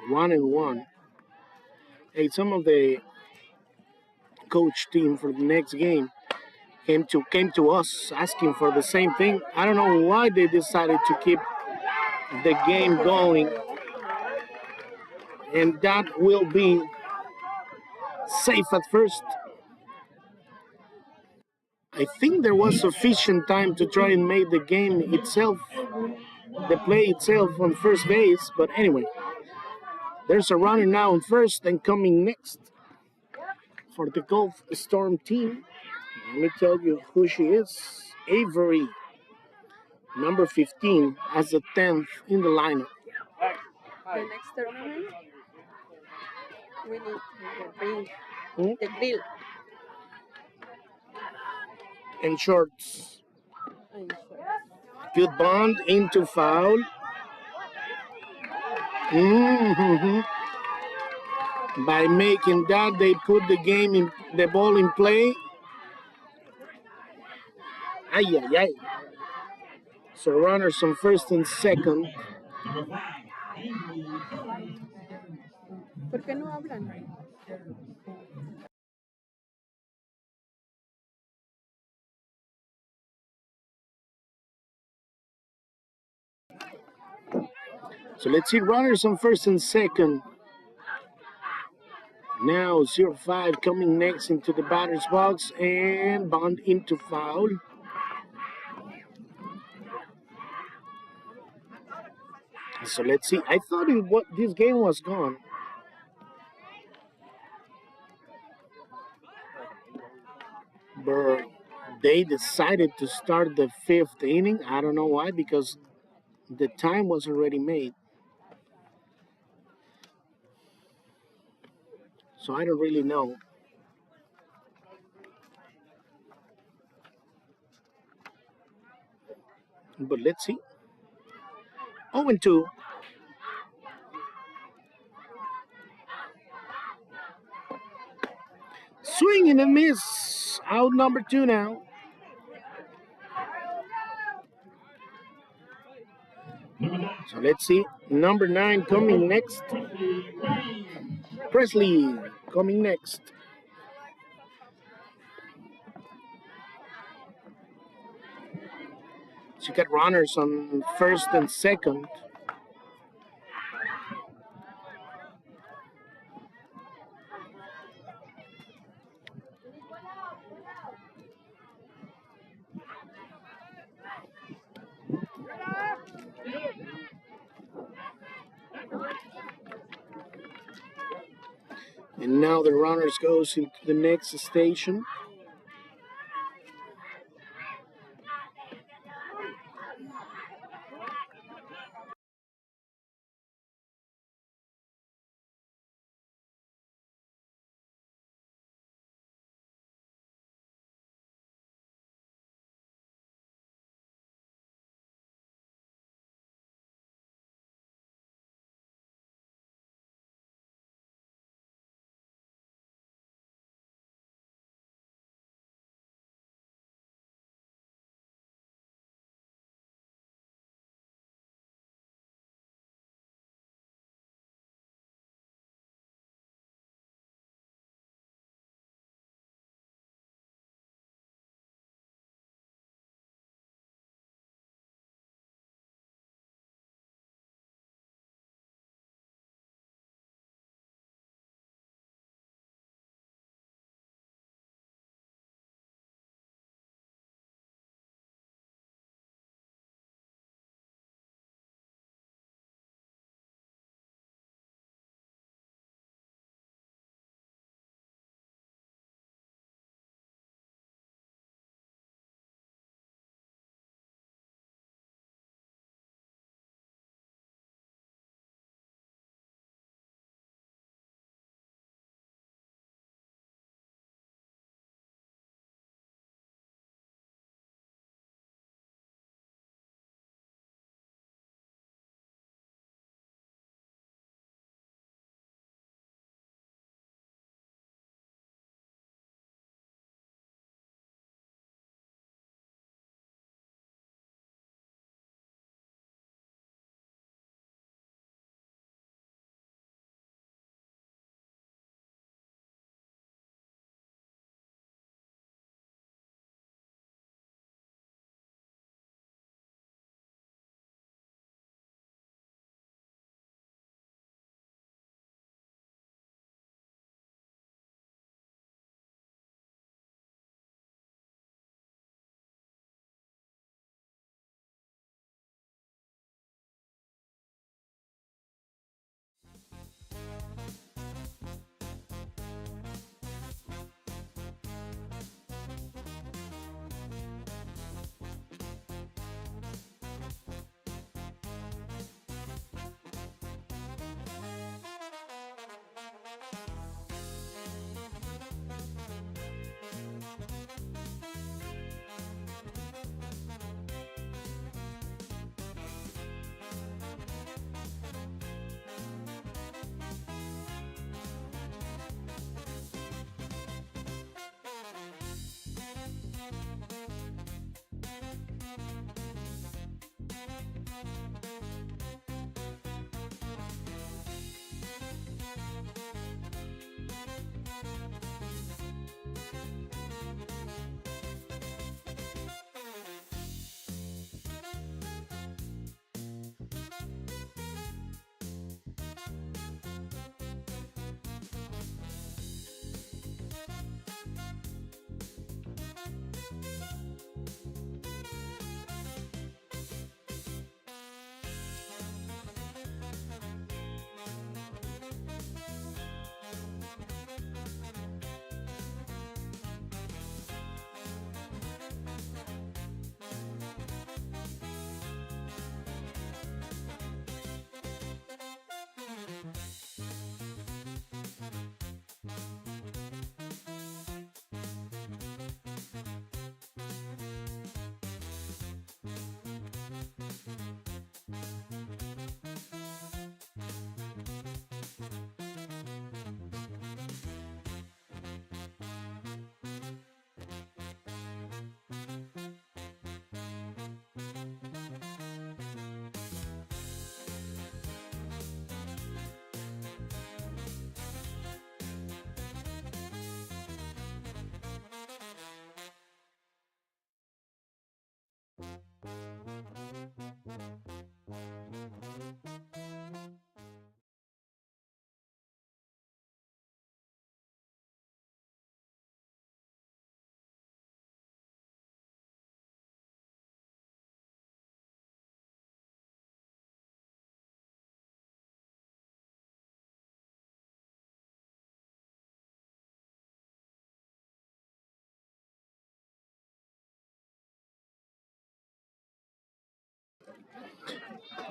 1-1. Hey, some of the coach team for the next game came to us asking for the same thing. I don't know why they decided to keep the game going, and that will be safe at first. I think there was sufficient time to try and make the game itself, the play itself on first base, but anyway, there's a runner now on first, and coming next for the Gulf Storm team, let me tell you who she is. Avery, number 15, as the 10th in the lineup. The next tournament, we need Hmm? the grill. And shorts. And shorts. Good bond into foul. Mm-hmm. By making that, they put the ball in play. Ay, ay, ay. So runners on first and second. ¿Por qué no hablan? So let's see runners on first and second. Now 0-5 coming next into the batter's box and bond into foul. So let's see. I thought this game was gone. Brr. They decided to start the fifth inning. I don't know why, because the time was already made. So I don't really know. But let's see. 0-2. Swing and a miss. Out number 2 now. So let's see. Number 9 coming next. Presley coming next. She got runners on first and second. And now the runners goes into the next station.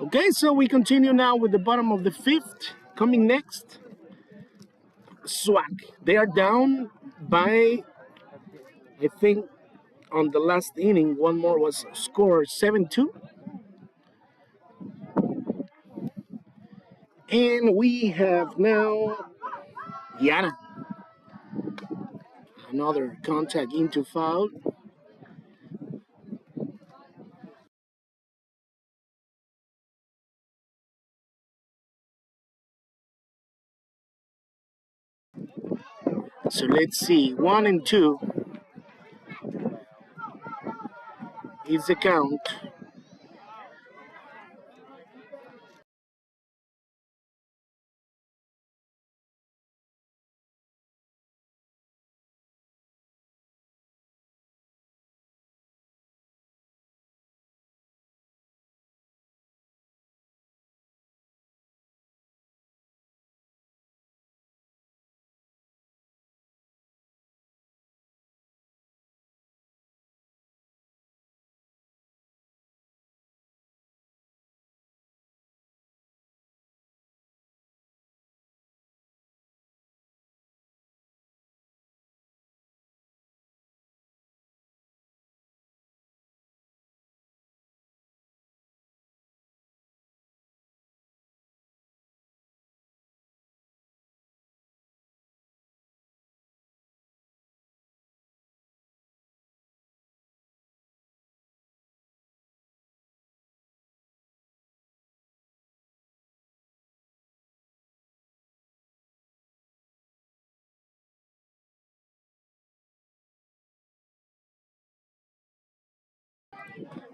Okay, so we continue now with the bottom of the fifth. Coming next, SWAC. They are down by, I think, on the last inning, one more was scored 7-2. And we have now Yana. Another contact into foul. So let's see. 1-2 is the count.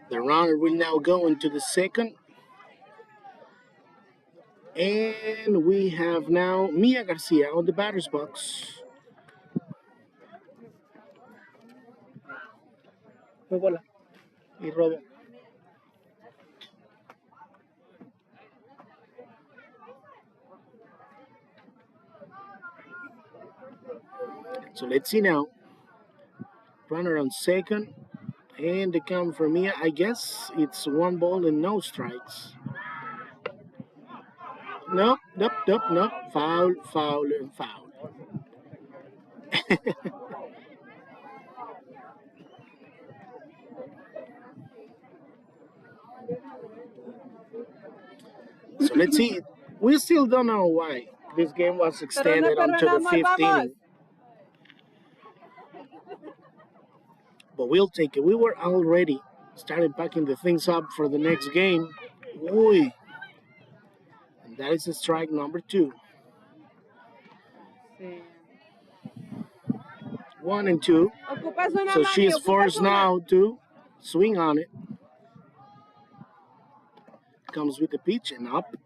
The runner will now go into the second. And we have now Mia Garcia on the batter's box. Fue bola y robo. So let's see now. Runner on second. And the count for Mia, I guess it's 1 ball and no strikes. Nope, nope, nope, nope. Foul, foul, and foul. So let's see. We still don't know why this game was extended until the fifth inning. But we'll take it. We were already started packing the things up for the next game. Uy. And that is a strike number 2. 1-2. So she is forced now to swing on it. Comes with the pitch and up.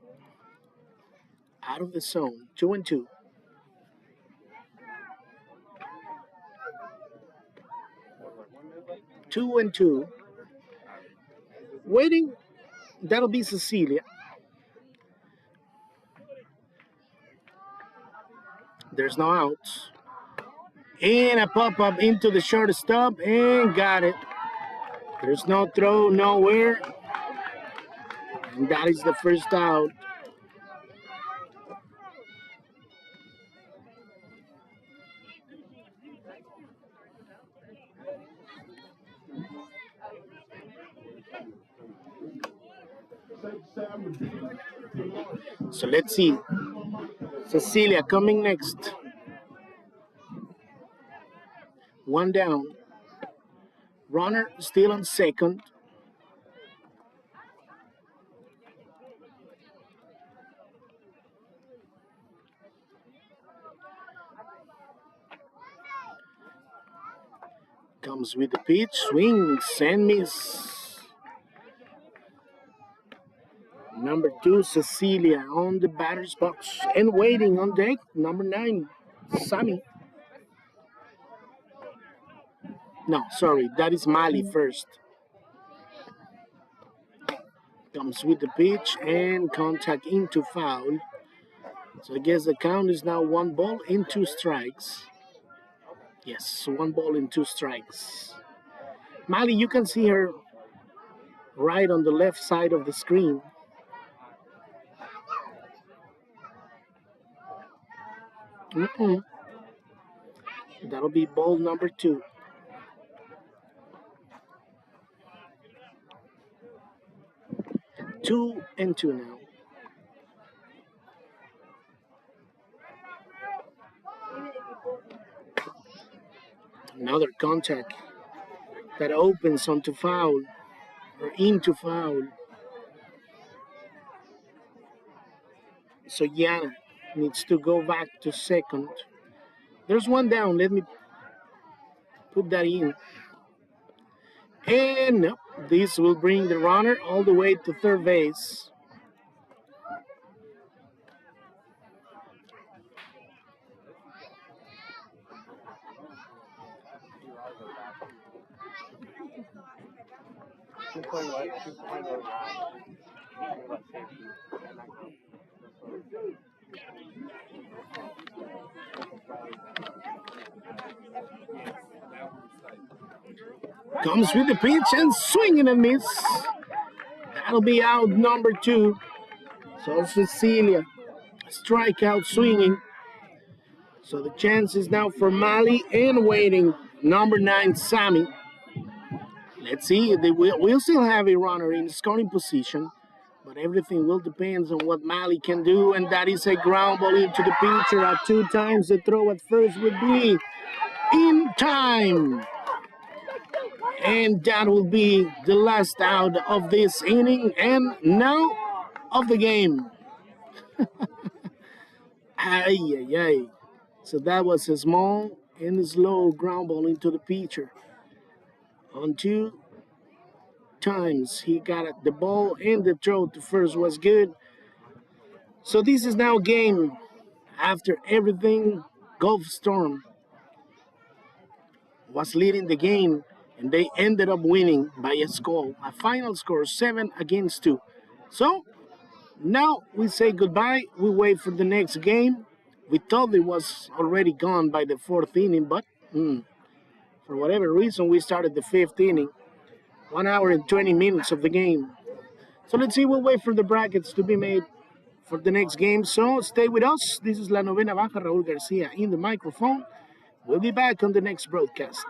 Out of the zone. 2-2. 2-2. Waiting. That'll be Cecilia. There's no outs. And a pop-up into the shortstop and got it. There's no throw nowhere. And that is the first out. So let's see. Cecilia coming next. 1 down. Runner still on second. Comes with the pitch, swings and miss. Number 2, Cecilia on the batter's box. And waiting on deck, number 9, Sammy. No, sorry, that is Mali first. Comes with the pitch and contact into foul. So I guess the count is now 1 ball and 2 strikes. Yes, 1 ball and 2 strikes. Mali, you can see her right on the left side of the screen. Mm-mm. That'll be ball number 2. 2-2 now. Another contact that opens onto foul or into foul. So Yana needs to go back to second. There's one down. Let me put that in. And no, this will bring the runner all the way to third base. Comes with the pitch and swing and a miss. That'll be out number 2. So Cecilia, strikeout swinging. So the chance is now for Mali and waiting. Number 9, Sammy. Let's see. We'll still have a runner in scoring position, but everything will depend on what Mali can do, and that is a ground ball into the pitcher at 2 times. The throw at first would be in time. And that will be the last out of this inning and now of the game. Ay, ay, ay. So that was a small and slow ground ball into the pitcher. On 2 times, he got it. The ball and the throw to first was good. So this is now game after everything. Gulf Storm was leading the game, and they ended up winning by a final score 7-2. So now we say goodbye. We wait for the next game. We thought it was already gone by the 4th inning, but for whatever reason, we started the 5th inning. 1 hour and 20 minutes of the game. So let's see. We'll wait for the brackets to be made for the next game. So stay with us. This is La Novena Baja, Raúl Garcia in the microphone. We'll be back on the next broadcast.